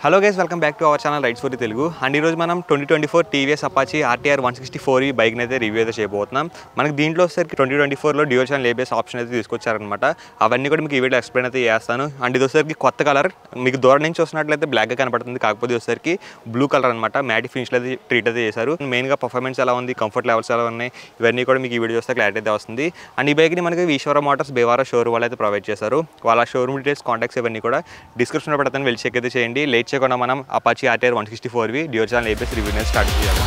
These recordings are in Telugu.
Hello guys, welcome back to our channel rides for Telugu. And ఈరోజు మనం 2024 టీవీఎస్ అపాచీ ఆర్టీఆర్ 164 ఈ బైక్ని అయితే రివ్యూ అయితే చేయబోతున్నాం. మనకి దీంట్లో వచ్చేసరికి 2024లో డ్యూయల్ ఛానల్ ఏబిఎస్ ఆప్షన్ అయితే తీసుకొచ్చారనమాట. అవన్నీ కూడా మీకు ఈ వీడియో ఎక్స్ప్లెయిన్ అయితే చేస్తాను. అండ్ ఇది వచ్చేసరికి కొత్త కలర్, మీకు దూరం నుంచి వస్తున్నట్లయితే బ్లాక్గా కనపడుతుంది, కాకపోతే వచ్చేసరికి బ్లూ కలర్ అనమాట. మ్యాటి ఫినిష్లో అయితే ట్రీట్ అయితే చేశారు. మెయిన్గా పర్ఫార్మెన్స్ ఎలా ఉంది, కంఫర్ట్ లెవెల్స్ ఎలా ఉన్నాయి, ఇవన్నీ కూడా మీకు ఈ వీడియో వస్తే క్లారిటీ అయితే వస్తుంది. అండ్ ఈ బైక్ని మనకి ఈశ్వర మోటార్స్ బేవారా షోరూమ్ వాళ్ళు అయితే ప్రొవైడ్ చేశారు. వాళ్ళ షోరూమ్ డీటెయిల్స్, కాంటాక్ట్స్ ఇవన్నీ కూడా డిస్క్రిప్షన్లో పెడతాను, వెళ్ళి చెక్ అయితే చేయండి. లేట్ చేయకుండా మనం Apache RTR 164 dual channel ABS review start చేయాలి.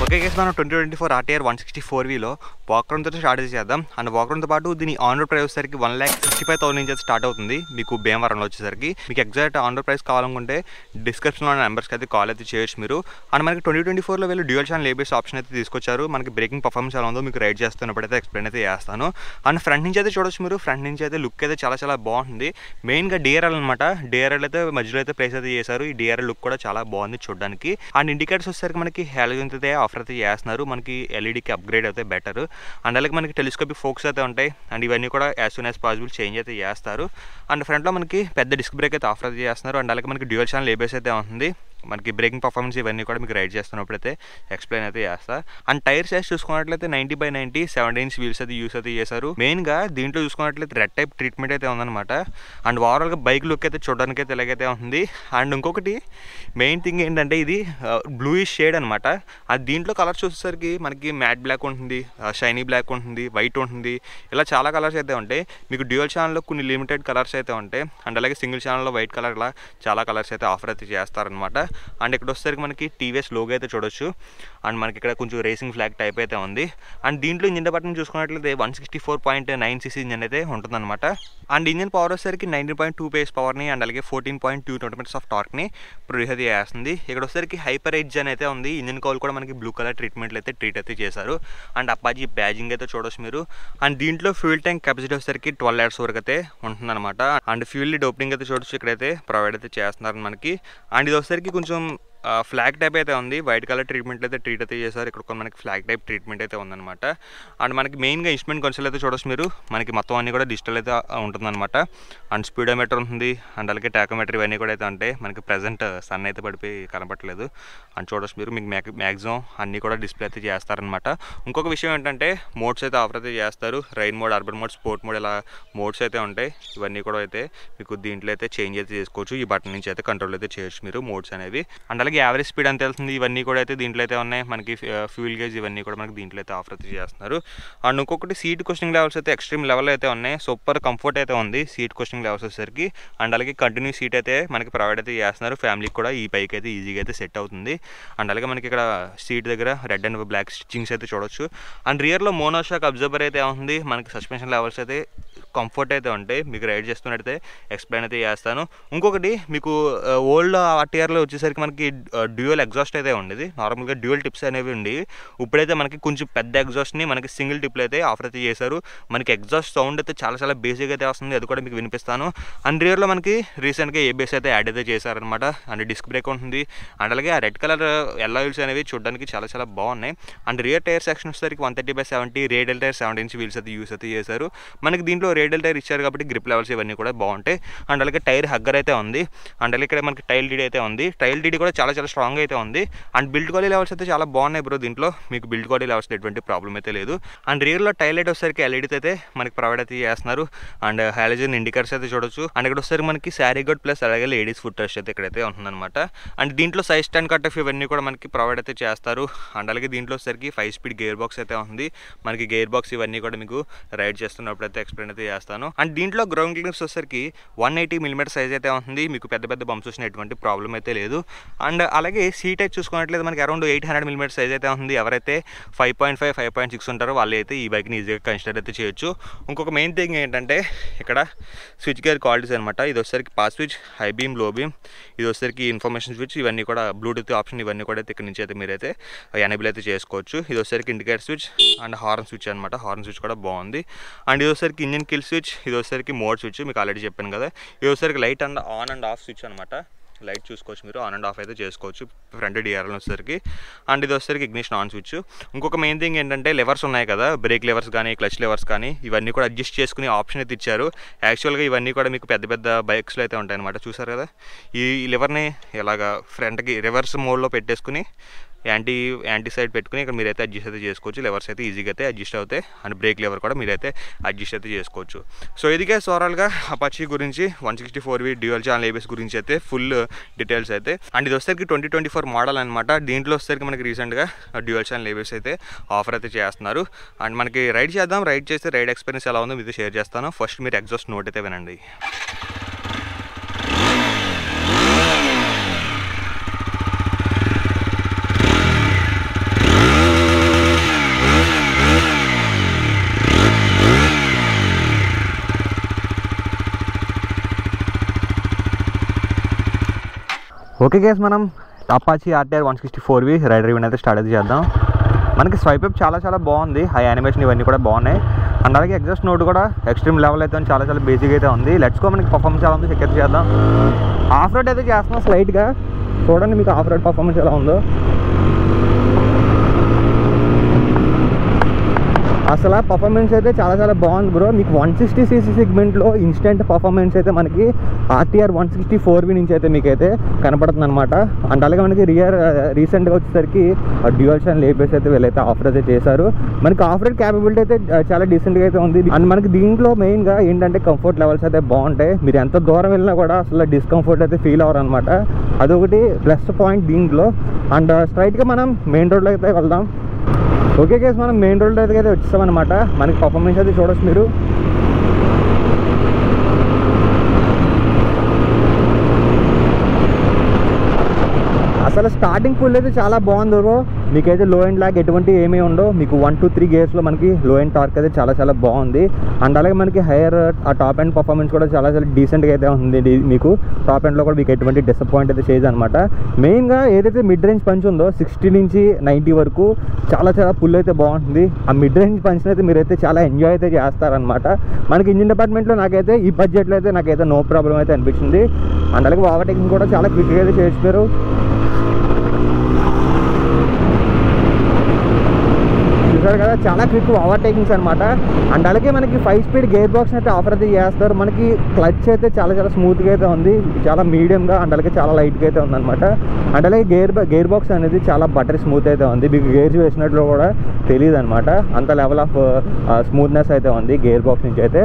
ఓకే గైస్, మనం 2024 ఆర్టీఆర్ 164లో వాక్రౌండ్తో స్టార్ట్ చేద్దాం. అండ్ వాక్రౌండ్తో పాటు దీని ఆన్ రోడ్ ప్రైస్ వచ్చేసరికి 1,65,000 నుంచి స్టార్ట్ అవుతుంది. మీకు భీమవరంలో వచ్చేసరికి మీకు ఎగ్జాక్ట్ ఆన్ రోడ్ ప్రైస్ కావాలనుకుంటే డిస్క్రిప్షన్లో ఉన్న నెంబర్స్కి అయితే కాల్ అయితే చేయొచ్చు మీరు. అండ్ మనకి 2024లో వీళ్ళు డ్యూయల్ ఛానల్ ఏబిఎస్ ఆప్షన్ అయితే తీసుకొచ్చారు. మనకి బ్రేకింగ్ పర్ఫార్మెన్స్ ఎలా ఉందో మీకు రైడ్ చేస్తున్నప్పుడు అయితే ఎక్స్ప్లెయిన్ అయితే చేస్తాను. అండ్ ఫ్రంట్ నుంచి అయితే చూడొచ్చు మీరు, ఫ్రంట్ నుంచి అయితే లుక్ అయితే చాలా చాలా బాగుంటుంది. మెయిన్గా డిఆర్ఎల్ అనమాట. డిఆర్ఎల్ అయితే మధ్యలో అయితే ప్లేస్ అయితే చేశారు. ఈ డిఆర్ఎల్ లుక్ కూడా చాలా బాగుంది చూడడానికి. అండ్ ఇండికేటర్స్ వచ్చేసరికి మనకి హాలోజన్ అయితే ఆఫర్ అయితే చేస్తున్నారు. మనకి ఎల్ఈడికి అప్గ్రేడ్ అయితే బెటర్. అండ్ అలాగే మనకి టెలిస్కోపిక్ ఫోక్స్ అయితే ఉంటాయి. అండ్ ఇవన్నీ కూడా as soon as possible change అయితే చేస్తారు. అండ్ ఫ్రంట్లో మనకి పెద్ద డిస్క్ బ్రేక్ అయితే ఆఫర్ అయితే చేస్తున్నారు. అండ్ అలాగే మనకి డ్యూయల్ ఛానల్ ఏబిఎస్ అయితే ఉంటుంది. మనకి బ్రేకింగ్ పర్ఫార్మెన్స్ ఇవన్నీ కూడా మీకు రైడ్ చేస్తున్నప్పుడు అయితే ఎక్స్ప్లెయిన్ అయితే చేస్తా. అండ్ టైర్ సైజ్ చూసుకున్నట్లయితే 90/90 17" వీల్స్ అయితే యూస్ అయితే చేశారు. మెయిన్గా దీంట్లో చూసుకున్నట్లయితే రెడ్ టైప్ ట్రీట్మెంట్ అయితే ఉందన్నమాట. అండ్ ఓవరాల్గా బైక్ లుక్ అయితే చూడడానికి అయితే ఇలాగైతే ఉంది. అండ్ ఇంకొకటి మెయిన్ థింగ్ ఏంటంటే ఇది బ్లూయిష్ షేడ్ అనమాట. అది దీంట్లో కలర్స్ చూసేసరికి మనకి మ్యాట్ బ్లాక్ ఉంటుంది, షైనీ బ్లాక్ ఉంటుంది, వైట్ ఉంటుంది, ఇలా చాలా కలర్స్ అయితే ఉంటాయి. మీకు డ్యూయల్ ఛానల్లో కొన్ని లిమిటెడ్ కలర్స్ అయితే ఉంటాయి. అండ్ అలాగే సింగిల్ ఛానల్లో వైట్ కలర్ ఇలా చాలా కలర్స్ అయితే ఆఫర్ అయితే చేస్తారనమాట. అండ్ ఇక్కడ వచ్చేసరికి మనకి టీవీఎస్ లోగో అయితే చూడొచ్చు. అండ్ మనకి ఇక్కడ కొంచెం రేసింగ్ ఫ్లాగ్ టైప్ అయితే ఉంది. అండ్ దీంట్లో ఇంజిన్ డిపార్ట్మెంట్ చూసుకున్నట్లయితే 164.9cc ఇంజన్ అయితే ఉంటుందన్నమాట. అండ్ ఇంజిన్ పవర్ వచ్చేసరికి 19.2 PS పవర్ని అండ్ అలాగే 14.2 Nm ఆఫ్ టార్క్ని ప్రొడ్యూస్ అయితే చేస్తుంది. ఇక్కడ వచ్చేసరికి హైపర్ ఎడ్జ్ అని అయితే ఉంది. ఇంజిన్ కౌల్ కూడా మనకి బ్లూ కలర్ ట్రీట్మెంట్లు అయితే ట్రీట్ అయితే చేశారు. అండ్ అపాచీ బ్యాజింగ్ అయితే చూడొచ్చు మీరు. అండ్ దీంట్లో ఫ్యూల్ ట్యాంక్ కెపాసిటీ వచ్చేసరికి 12 liters వరకు అయితే ఉంటుందన్నమాట. అండ్ ఫ్యూల్ ఓపెనింగ్ అయితే చూడొచ్చు, ఇక్కడైతే ప్రొవైడ్ అయితే చేస్తున్నారు మనకి. అండ్ ఇది వచ్చేసరికి కొంచెం ఫ్లాగ్ టైప్ అయితే ఉంది. వైట్ కలర్ ట్రీట్మెంట్ అయితే ట్రీట్ అయితే చేశారు. ఇక్కడ మనకి ఫ్లాగ్ టైప్ ట్రీట్మెంట్ అయితే ఉందన్నమాట. అండ్ మనకి మెయిన్గా ఇన్స్ట్రుమెంట్ కన్సోల్ అయితే చూడొచ్చు మీరు. మనకి మొత్తం అన్నీ కూడా డిజిటల్ అయితే ఉంటుందన్నమాట. అండ్ స్పీడోమీటర్ ఉంటుంది. అండ్ అలాగే టాకోమీటర్ ఇవన్నీ కూడా అయితే ఉంటాయి. మనకి ప్రజెంట్ సన్ అయితే పడిపోయి కనపట్లేదు. అండ్ చూడొచ్చు మీరు, మీకు మ్యాక్సిమం అన్నీ కూడా డిస్ప్లే అయితే చేస్తారనమాట. ఇంకొక విషయం ఏంటంటే మోడ్స్ అయితే ఆఫర్ అయితే చేస్తారు. Rain mode, urban mode, sport mode, ఇలా మోడ్స్ అయితే ఉంటాయి. ఇవన్నీ కూడా అయితే మీకు దీంట్లో అయితే చేంజ్ అయితే చేసుకోవచ్చు. ఈ బటన్ నుంచి అయితే కంట్రోల్ అయితే చేయొచ్చు మీరు మోడ్స్ అనేవి. అండ్ అలాగే యావరేజ్ స్పీడ్ అంత వెళ్తుంది, ఇవన్నీ కూడా అయితే దీంట్లో అయితే ఉన్నాయి. మనకి ఫ్యూల్ గేజ్ ఇవన్నీ కూడా మనకి దీంట్లో అయితే ఆఫర్ అయితే చేస్తున్నారు. అండ్ ఇంకొకటి సీట్ కుషనింగ్ లెవెల్స్ అయితే ఎక్స్ట్రీమ్ లెవెల్ అయితే ఉన్నాయి. సూపర్ కంఫర్ట్ అయితే ఉంది సీట్ కుషనింగ్ లెవెల్స్ వచ్చేసరికి. అండ్ అలాగే కంటిన్యూ సీట్ అయితే మనకి ప్రొవైడ్ అయితే చేస్తున్నారు. ఫ్యామిలీకి కూడా ఈ బైక్ అయితే ఈజీగా అయితే సెట్ అవుతుంది. అండ్ అలాగే మనకి ఇక్కడ సీట్ దగ్గర రెడ్ అండ్ బ్లాక్ స్టిచ్చింగ్స్ అయితే చూడొచ్చు. అండ్ రియర్లో మోనోషాక్ అబ్జర్వర్ అయితే ఉంది. మనకి సస్పెన్షన్ లెవెల్స్ అయితే కంఫర్ట్ అయితే ఉంటాయి. మీకు రైడ్ చేస్తున్నట్టయితే ఎక్స్ప్లెయిన్ అయితే చేస్తాను. ఇంకొకటి మీకు ఓల్డ్ ఆర్టీఆర్లో వచ్చేసరికి మనకి డ్యూయల్ ఎగ్జాస్ట్ అయితే ఉండేది. నార్మల్గా డ్యూయల్ టిప్స్ అనేవి ఉండి, ఇప్పుడైతే మనకి కొంచెం పెద్ద ఎగ్జాస్ట్ని మనకి సింగిల్ టిప్లు అయితే ఆఫర్ అయితే చేశారు. మనకి ఎగ్జాస్ట్ సౌండ్ అయితే చాలా చాలా బేసిక్ అయితే వస్తుంది, అది కూడా మీకు వినిపిస్తాను. అండ్ రియర్లో మనకి రీసెంట్గా ఏబిఎస్ అయితే యాడ్ అయితే చేశారనమాట. అండ్ డిస్క్ బ్రేక్ ఉంటుంది. అండ్ అలాగే ఆ రెడ్ కలర్ ఎల్లాయిల్స్ అనేవి చూడడానికి చాలా చాలా బాగున్నాయి. అండ్ రియర్ టైర్ సెక్షన్ వచ్చేసరికి 130/70 రేడియల్ టైర్ 17" వీల్స్ అయితే యూస్ అయితే చేశారు. మనకి దీంట్లో రేడియల్ టైర్ ఇచ్చారు కాబట్టి గ్రిప్ లెవెల్స్ ఇవన్నీ కూడా బాగుంటాయి. అండ్ అలాగే టైర్ హగ్గర్ అయితే ఉంది. అండ్ అలాగే ఇక్కడ మనకి టైల్ డీడీ అయితే ఉంది. టైల్ డీడీ కూడా చాలా చాలా స్ట్రాంగ్ అయితే ఉంది. అండ్ బిల్డ్ క్వాలిటీ లెవెల్స్ అయితే చాలా బాగున్నాయి బ్రో. దీంట్లో మీకు బిల్డ్ క్వాలిటీ లెవెల్స్ ఎటువంటి ప్రాబ్లం అయితే లేదు. అండ్ రియర్లో టైల్ లైట్ వచ్చేసరికి ఎల్ఈడీ అయితే మనకి ప్రొవైడ్ అయితే చేస్తున్నారు. అండ్ హాలోజన్ ఇండికేటర్స్ అయితే చూడొచ్చు. అండ్ ఇక్కడ వచ్చేసరికి మనకి శారీగోడ్ ప్లస్ అలాగే లేడీస్ ఫుట్ రెస్ట్ అయితే ఇక్కడైతే ఉంటుందన్నమాట. అండ్ దీంట్లో సైడ్ స్టాండ్ కట్ ఆఫ్ ఇవన్నీ కూడా మనకి ప్రొవైడ్ అయితే చేస్తారు. అండ్ అలాగే దీంట్లో వచ్చేసరికి 5 స్పీడ్ గేర్ బాక్స్ అయితే ఉంది. మనకి గేర్ బాక్స్ ఇవన్నీ కూడా మీకు రైడ్ చేస్తున్నప్పుడు అయితే ఎక్స్ప్లెయిన్ అయితే చేస్తాను. అండ్ దీంట్లో గ్రౌండ్ క్లియరెన్స్ వచ్చేసరికి 180mm సైజ్ అయితే ఉంటుంది. మీకు పెద్ద పెద్ద బంప్స్ వచ్చిన ఎటువంటి ప్రాబ్లం అయితే లేదు. అండ్ అలాగే సీట్ అయితే చూసుకున్నట్లయితే మనకి అరౌండ్ 800mm సైజ్ అయితే ఉంది. ఎవరైతే 5.5, 5.6 ఉంటారో వాళ్ళు అయితే ఈ బైక్ని ఈజీగా కన్సిడర్ అయితే చేయొచ్చు. ఇంకొక మెయిన్ థింగ్ ఏంటంటే ఇక్కడ స్విచ్ గేర్ క్వాలిటీస్ అనమాట. ఇది వచ్చేసరికి పాస్ స్విచ్, హై బీమ్, లో బీమ్, ఇది వచ్చేసరికి ఇన్ఫర్మేషన్ స్విచ్, ఇవన్నీ కూడా బ్లూటూత్ ఆప్షన్ ఇవన్నీ కూడా అయితే ఇక్కడ నుంచి అయితే మీరైతే ఎనేబుల్ అయితే చేసుకోవచ్చు. ఇది వచ్చేసరికి indicator switch and horn switch అనమాట. హార్న్ స్విచ్ కూడా బాగుంది. అండ్ ఇది వచ్చేసరికి ఇంజిన్ కిల్ స్విచ్, ఇది వచ్చేసరికి మోడ్ స్విచ్ మీకు ఆల్రెడీ చెప్పాను కదా. ఇది వచ్చేసరికి light and on and off switch అనమాట. లైట్ చూసుకోవచ్చు మీరు, ఆన్ అండ్ ఆఫ్ అయితే చేసుకోవచ్చు ఫ్రంట్ డిఆర్ఎల్ వచ్చేసరికి. అండ్ ఇది వచ్చేసరికి ఇగ్నిషన్ ఆన్ స్విచ్. ఇంకొక మెయిన్ థింగ్ ఏంటంటే లెవర్స్ ఉన్నాయి కదా, బ్రేక్ లెవర్స్ కానీ క్లచ్ లెవర్స్ కానీ ఇవన్నీ కూడా అడ్జస్ట్ చేసుకునే ఆప్షన్ అయితే ఇచ్చారు. యాక్చువల్గా ఇవన్నీ కూడా మీకు పెద్ద పెద్ద బైక్స్లో అయితే ఉంటాయి అనమాట. చూసారు కదా, ఈ లివర్ని ఇలాగా ఫ్రంట్కి రివర్స్ మోడ్లో పెట్టేసుకుని యాంటీ సైడ్ పెట్టుకుని ఇక్కడ మీరైతే అడ్జస్ట్ అయితే చేసుకోవచ్చు. లెవర్స్ అయితే ఈజీగా అయితే అడ్జస్ట్ అవుతాయి. అండ్ బ్రేక్ లెవర్ కూడా మీరైతే అడ్జస్ట్ అయితే చేసుకోవచ్చు. సో ఇదిగే ఓవరాల్గా అపాచీ గురించి 164V డ్యూయల్ ఛానల్ ABS గురించి అయితే ఫుల్ డీటెయిల్స్ అయితే. అండ్ ఇది వచ్చేసరికి 2024 మోడల్ అనమాట. దీంట్లో వచ్చేసరికి మనకి రీసెంట్గా డ్యూయల్ ఛానల్ ABS అయితే ఆఫర్ అయితే చేస్తున్నారు. అండ్ మనకి రైడ్ చేద్దాం, రైడ్ చేస్తే రైడ్ ఎక్స్పీరియన్స్ ఎలా ఉందో మీతో షేర్ చేస్తాను. ఫస్ట్ మీరు ఎగ్జాస్ట్ నోట్ అయితే వినండి. ఓకే గైస్, మనం Apache RTR 164V ride review అయితే స్టార్ట్ అయితే చేద్దాం. మనకి స్వైప్ అప్ చాలా బాగుంది, హై యానిమేషన్ ఇవన్నీ కూడా బాగున్నాయి. అండ్ అలాగే ఎగ్జాస్ట్ నోట్ కూడా ఎక్స్ట్రీమ్ లెవెల్ అయితే చాలా బేసిక్ అయితే ఉంది. లెట్స్ గో, మనకి పర్ఫార్మెన్స్ ఎలా ఉందో చెక్ అయితే చేద్దాం. ఆఫ్ రోడ్ అయితే చేస్తున్నాం స్లైట్గా, చూడండి మీకు ఆఫ్ రోడ్ పర్ఫార్మెన్స్ ఎలా ఉందో. అసలు పర్ఫార్మెన్స్ అయితే చాలా బాగుంది బ్రో. మీకు 160cc సెగ్మెంట్లో ఇన్స్టెంట్ పర్ఫార్మెన్స్ అయితే మనకి RTR 164V నుంచి అయితే మీకైతే కనపడుతుంది అనమాట. అండ్ అలాగే మనకి రీసెంట్గా వచ్చేసరికి డ్యూయల్ ఛానల్ ABS అయితే వీళ్ళైతే ఆఫర్ అయితే చేశారు. మనకి ఆఫ్ రోడ్ క్యాపబిలిటీ అయితే చాలా డీసెంట్గా అయితే ఉంది. అండ్ మనకి దీంట్లో మెయిన్గా ఏంటంటే కంఫర్ట్ లెవెల్స్ అయితే బాగుంటాయి. మీరు ఎంత దూరం వెళ్ళినా కూడా అసలు డిస్కంఫర్ట్ అయితే ఫీల్ అవ్వరు అనమాట. అదొకటి ప్లస్ పాయింట్ దీంట్లో. అండ్ స్ట్రైట్గా మనం మెయిన్ రోడ్లో అయితే వెళ్దాం. ఓకే గైస్, మనం మెయిన్ రోడ్ అయితే వచ్చేసామన్నమాట. మనకి పర్ఫార్మెన్స్ అయితే చూడొచ్చు మీరు. అసలు స్టార్టింగ్ పుల్ అయితే చాలా బాగుంది బ్రో. మీకైతే లో ఎండ్ లాగ్ ఎటువంటి ఏమీ ఉండవు. మీకు 1 to 3 గేర్స్లో మనకి లో ఎండ్ టార్క్ అయితే చాలా బాగుంది. అండ్ అలాగే మనకి హైయర్ ఆ టాప్ ఎండ్ పర్ఫార్మెన్స్ కూడా చాలా డీసెంట్గా అయితే ఉంది. మీకు టాప్ ఎండ్లో కూడా మీకు ఎటువంటి డిసప్పాయింట్ అయితే చేయదు అనమాట. మెయిన్గా ఏదైతే మిడ్ రేంజ్ పంచ్ ఉందో 60 నుంచి 90 వరకు చాలా పుల్ అయితే బాగుంటుంది. ఆ మిడ్ రేంజ్ పంచ్ని అయితే మీరైతే చాలా ఎంజాయ్ అయితే చేస్తారనమాట. మనకి ఇంజిన్ డిపార్ట్మెంట్లో నాకైతే ఈ బడ్జెట్లో అయితే నాకైతే నో ప్రాబ్లం అయితే అనిపించింది. అండ్ అలాగే ఓవర్టేకింగ్ కూడా చాలా క్విక్గా అయితే చేస్తారు. చూసారు కదా, చాలా క్విక్ ఓవర్టేకింగ్స్ అనమాట. అండ్ అలాగే మనకి 5 స్పీడ్ గేర్ బాక్స్ అయితే ఆఫర్ అయితే చేస్తారు. మనకి క్లచ్ అయితే చాలా స్మూత్గా అయితే ఉంది, చాలా మీడియంగా. అండ్ అలాగే చాలా లైట్గా అయితే ఉందన్నమాట. అండ్ అలాగే గేర్ బాక్స్ అనేది చాలా బటర్ స్మూత్ అయితే ఉంది. మీకు గేర్స్ వేసినట్లు కూడా తెలియదు అనమాట. అంత లెవెల్ ఆఫ్ స్మూత్నెస్ అయితే ఉంది గేర్ బాక్స్ నుంచి అయితే.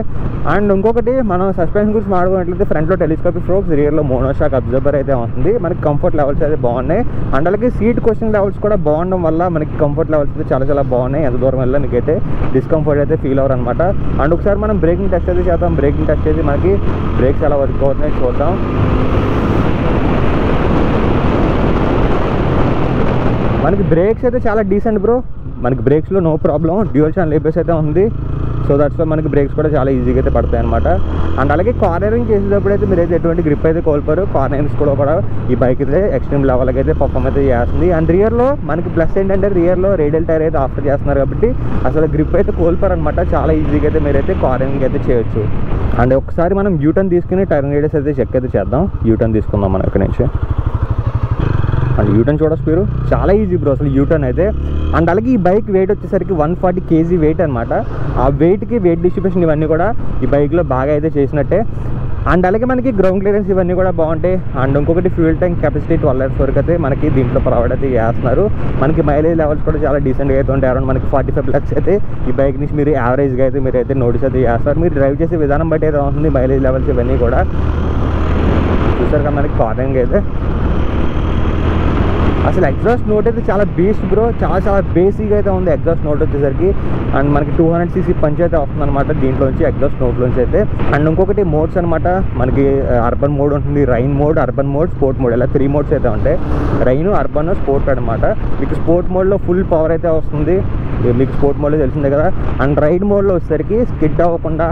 అండ్ ఇంకొకటి మనం సస్పెన్షన్ గురించి మాట్లాడుకున్నట్లయితే ఫ్రంట్లో టెలిస్కోపిక్ ఫోక్స్, రియర్లో మోనోషాక్ అబ్జర్వర్ అయితే ఉంటుంది. మనకి కంఫర్ట్ లెవెల్స్ అయితే బాగున్నాయి. అండ్ అలాగే సీట్ క్వశ్చన్ లెవెల్స్ కూడా బాగుండడం వల్ల మనకి కంఫర్ట్ లెవెల్స్ అయితే చాలా బాగున్నాయి. ఎంత దూరం వల్ల మీకైతే డిస్కంఫర్ట్ అయితే ఫీల్ అవ్వరు అనమాట. అండ్ ఒకసారి మనం బ్రేకింగ్ టెస్ట్ అయితే చేద్దాం. బ్రేకింగ్ టెస్ట్ చేసి మనకి బ్రేక్స్ ఎలా వర్క్ అవుతున్నాయి చూద్దాం. మనకి బ్రేక్స్ అయితే చాలా డీసెంట్ బ్రో. మనకి బ్రేక్స్లో no problem, dual channel ABS అయితే ఉంది. సో దట్స్ వై మనకి బ్రేక్స్ కూడా చాలా ఈజీగా అయితే పడతాయి అనమాట. అండ్ అలాగే కార్నరింగ్ చేసేటప్పుడు అయితే మీరైతే ఎటువంటి గ్రిప్ అయితే కోల్పోరు. కార్నరింగ్స్ కూడా ఈ బైక్ అయితే ఎక్స్ట్రీమ్ లెవెల్కి అయితే పర్ఫార్మ్ అయితే చేస్తుంది. అండ్ రియర్లో మనకి ప్లస్ ఏంటంటే రియర్లో రేడియల్ టైర్ అయితే ఆఫర్ చేస్తున్నారు కాబట్టి అసలు గ్రిప్ అయితే కోల్పోరు అనమాట. చాలా ఈజీగా అయితే మీరైతే కార్నరింగ్ అయితే చేయొచ్చు. అండ్ ఒకసారి మనం యూటర్న్ తీసుకుని టర్న్ రేడియస్ అయితే చెక్ అయితే చేద్దాం. యూటర్న్ తీసుకుందాం మనం ఇక్కడ నుంచి. అండ్ యూటర్న్ చూడొచ్చు మీరు, చాలా ఈజీ బ్రో అసలు యూటర్న్ అయితే. అండ్ అలాగే ఈ బైక్ వెయిట్ వచ్చేసరికి 140 kg వెయిట్ అనమాట. ఆ వెయిట్కి వెయిట్ డిస్ట్రిబ్యూషన్ ఇవన్నీ కూడా ఈ బైక్లో బాగా అయితే చేసినట్టే. అండ్ అలాగే మనకి గ్రౌండ్ క్లియరెన్స్ ఇవన్నీ కూడా బాగుంటాయి. అండ్ ఇంకొకటి ఫ్యూల్ ట్యాంక్ కెపాసిటీ 12 hours వరకు అయితే మనకి దీంట్లో ప్రొవైడ్ అయితే చేస్తున్నారు. మనకి మైలేజ్ లెవెల్స్ కూడా చాలా డీసెంట్గా అయితే ఉంటాయి. అరౌండ్ మనకి 45 lakhs అయితే ఈ బైక్ నుంచి మీరు యావరేజ్గా అయితే మీరైతే నోటీస్ అయితే చేస్తారు. మీరు డ్రైవ్ చేసే విధానం బట్టి అయితే ఉంటుంది మైలేజ్ లెవెల్స్ ఇవన్నీ కూడా. చూసారు కదా మనకి కార్నరింగ్ అయితే. అసలు ఎగ్జాస్ట్ నోట్ అయితే చాలా బేస్ట్ బ్రో, చాలా బేసిక్గా అయితే ఉంది ఎగ్జాస్ట్ నోట్ వచ్చేసరికి. అండ్ మనకి 200cc పంచ్ అయితే వస్తుంది అనమాట దీంట్లోంచి, ఎగ్జాస్ట్ నోట్లోంచి అయితే. అండ్ ఇంకొకటి మోడ్స్ అనమాట, మనకి అర్బన్ మోడ్ ఉంటుంది, rain mode, urban mode, sport mode, ఇలా 3 modes అయితే ఉంటాయి. రైన్, అర్బన్, స్పోర్ట్ అనమాట. మీకు స్పోర్ట్ మోడ్లో ఫుల్ పవర్ అయితే వస్తుంది. మీకు స్పోర్ట్ మోడ్లో తెలిసిందే కదా. అండ్ రైడ్ మోడ్లో వచ్చేసరికి స్కిడ్ అవ్వకుండా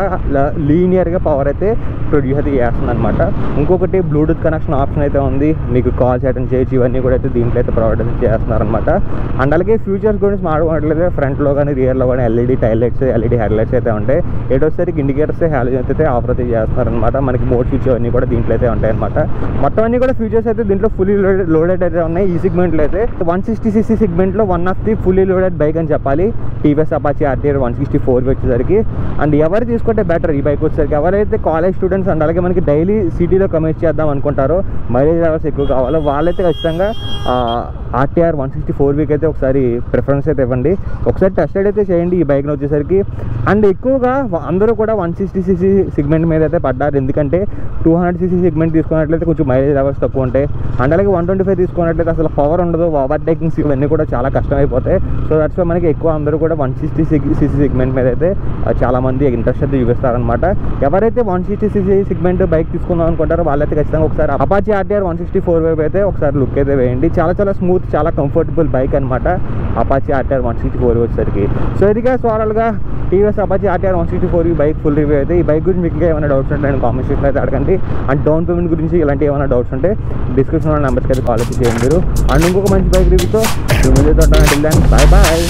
లీనియర్గా పవర్ అయితే ప్రొడ్యూస్ అయితే చేస్తుంది అనమాట. ఇంకొకటి బ్లూటూత్ కనెక్షన్ ఆప్షన్ అయితే ఉంది, మీకు కాల్స్ అటెండ్ చేయొచ్చు, ఇవన్నీ కూడా అయితే దీంట్లో అయితే ప్రొవైడ్ అయితే చేస్తున్నారనమాట. అండ్ అలాగే ఫ్యూచర్స్ గురించి మాట్లాడట్లేదు, ఫ్రంట్లో కానీ రియర్లో కానీ LED tile lights, LED head lights అయితే ఉంటాయి. వచ్చేసరికి ఇండికేటర్స్ హాలోజన్స్ అయితే ఆఫర్ అయితే చేస్తున్నారనమాట. మనకి మోడ్ ఫీచర్ అన్నీ కూడా దీంట్లో అయితే ఉంటాయి అనమాట. మొత్తం అన్ని కూడా ఫీచర్స్ అయితే దీంట్లో ఫుల్లీ లోడెడ్ అయితే ఉన్నాయి. ఈ సెగ్మెంట్లో అయితే 160cc సెగ్మెంట్లో one of the fully loaded bike అని చెప్పాలి టీవీఎస్ అపాచీ ఆర్టీఆర్ 164 వచ్చేసరికి. అండ్ ఎవరు తీసుకుంటే బెటర్ ఈ బైక్ వచ్చేసరికి, ఎవరైతే కాలేజ్ స్టూడెంట్స్ అండ్ అలాగే మనకి డైలీ సిటీలో కమ్యూట్ చేద్దాం అనుకుంటారో, మైలేజ్ లెవెల్స్ ఎక్కువ కావాలో వాళ్ళైతే ఖచ్చితంగా ఆర్టీఆర్ 164 అయితే ఒకసారి ప్రిఫరెన్స్ అయితే ఇవ్వండి. ఒకసారి టెస్ట్ రైడ్ అయితే చేయండి ఈ బైక్ని వచ్చేసరికి. అండ్ ఎక్కువగా అందరూ కూడా 160cc సెగ్మెంట్ మీద అయితే పడ్డారు, ఎందుకంటే 200cc సెగ్మెంట్ తీసుకున్నట్లయితే కొంచెం మైలేజ్ లెవెల్స్ తక్కువ ఉంటాయి. అండ్ అలాగే 125 తీసుకున్నట్లయితే అసలు పవర్ ఉండదు, ఓవర్టేకింగ్స్ ఇవన్నీ కూడా చాలా కష్టమైపోతాయి. సో దట్స్ వై మనకి ఎక్కువ అందరూ కూడా 160cc సెగ్మెంట్ మీద అయితే చాలామంది ఇంట్రెస్ట్ అయితే చూపిస్తారనమాట. ఎవరైతే 160cc సెగ్మెంట్ బైక్ తీసుకుందాం అనుకుంటారో వాళ్ళైతే ఖచ్చితంగా ఒకసారి అపాచీ ఆర్టీఆర్ 164 అయితే ఒకసారి లుక్ అయితే వేయండి. చాలా చాలా స్మూత్, చాలా కంఫర్టబుల్ బైక్ అనమాట అపాచీ ఆర్టీఆర్ 164 వచ్చేసరికి. సో ఇదిగా ఓవరాల్గా TVS Apache RTR 164 bike full review అయితే. ఈ బైక్ గురించి మీకు ఇంకా ఏమైనా డౌట్స్ ఉంటే నేను కామెంట్ సెక్షన్లో అయితే అడగండి. అండ్ డౌన్ పేమెంట్ గురించి ఇలాంటి ఏమైనా డౌట్స్ ఉంటే డిస్క్రిప్షన్లో నెంబర్స్కి అయితే కాల్ అయితే చేయండి మీరు. అండ్ ఇంకొక మంచి బైక్ రివ్యూతో బాయ్ బాయ్.